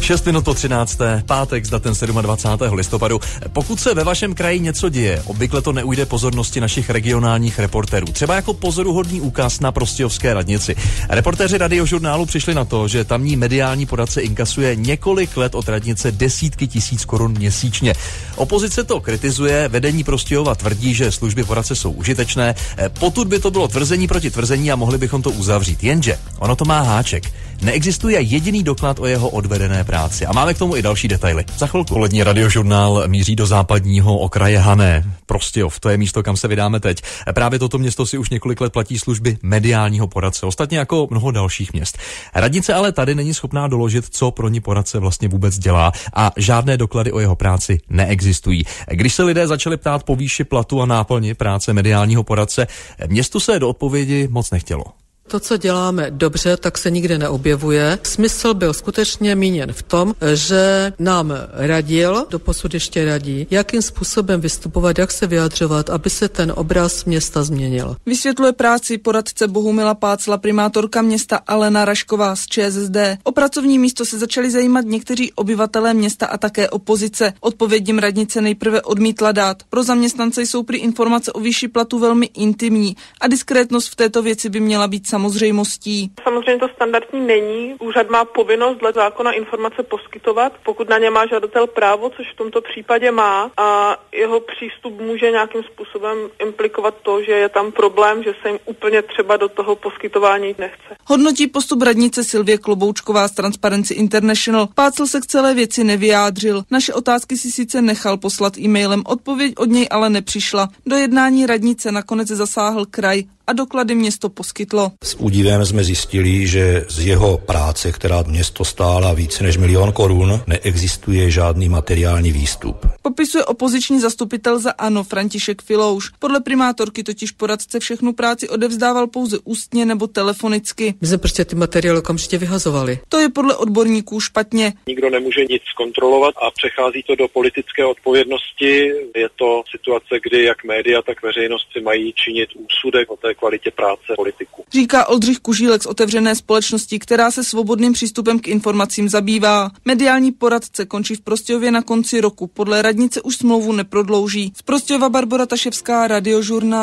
6 minut po 13. pátek s datem 27. listopadu. Pokud se ve vašem kraji něco děje, obvykle to neujde pozornosti našich regionálních reportérů. Třeba jako pozoruhodný úkaz na prostějovské radnici. Reportéři Radiožurnálu přišli na to, že tamní mediální poradce inkasuje několik let od radnice desítky tisíc korun měsíčně. Opozice to kritizuje, vedení Prostějova tvrdí, že služby poradce jsou užitečné. Potud by to bylo tvrzení proti tvrzení a mohli bychom to uzavřít. Jenže ono to má háček. Neexistuje jediný doklad o jeho odvedené práci. A máme k tomu i další detaily. Za chvilku. Polední Radiožurnál míří do západního okraje Hané. Prostějov, to je místo, kam se vydáme teď. Právě toto město si už několik let platí služby mediálního poradce, ostatně jako mnoho dalších měst. Radnice ale tady není schopná doložit, co pro ní poradce vlastně vůbec dělá a žádné doklady o jeho práci neexistují. Když se lidé začali ptát po výši platu a náplni práce mediálního poradce, městu se do odpovědi moc nechtělo. To, co děláme dobře, tak se nikde neobjevuje. Smysl byl skutečně míněn v tom, že nám radil, doposud ještě radí, jakým způsobem vystupovat, jak se vyjadřovat, aby se ten obraz města změnil. Vysvětluje práci poradce Bohumila Pácla primátorka města Alena Rašková z ČSSD. O pracovní místo se začali zajímat někteří obyvatelé města a také opozice. Odpověď jim radnice nejprve odmítla dát. Pro zaměstnance jsou prý informace o výši platu velmi intimní a diskrétnost v této věci by měla být samozřejmostí. Samozřejmě to standardní není. Úřad má povinnost dle zákona informace poskytovat, pokud na ně má žadatel právo, což v tomto případě má, a jeho přístup může nějakým způsobem implikovat to, že je tam problém, že se jim úplně třeba do toho poskytování nechce. Hodnotí postup radnice Silvie Kloboučková z Transparency International. Pácl se k celé věci nevyjádřil. Naše otázky si sice nechal poslat e-mailem, odpověď od něj ale nepřišla. Do jednání radnice nakonec zasáhl kraj a doklady město poskytlo. S údivem jsme zjistili, že z jeho práce, která město stála více než 1 000 000 korun, neexistuje žádný materiální výstup. Popisuje opoziční zastupitel za ANO František Filouš. Podle primátorky totiž poradce všechnu práci odevzdával pouze ústně nebo telefonicky. My jsme prostě ty materiály okamžitě vyhazovali. To je podle odborníků špatně. Nikdo nemůže nic kontrolovat a přechází to do politické odpovědnosti. Je to situace, kdy jak média, tak veřejnost si mají činit úsudek o té kvalitě práce politiků. Říká Oldřich Kužílek z Otevřené společnosti, která se svobodným přístupem k informacím zabývá. Mediální poradce končí v Prostějově na konci roku. Podle radnice už smlouvu neprodlouží. Z Prostějova Barbora Taševská, Radiožurnál.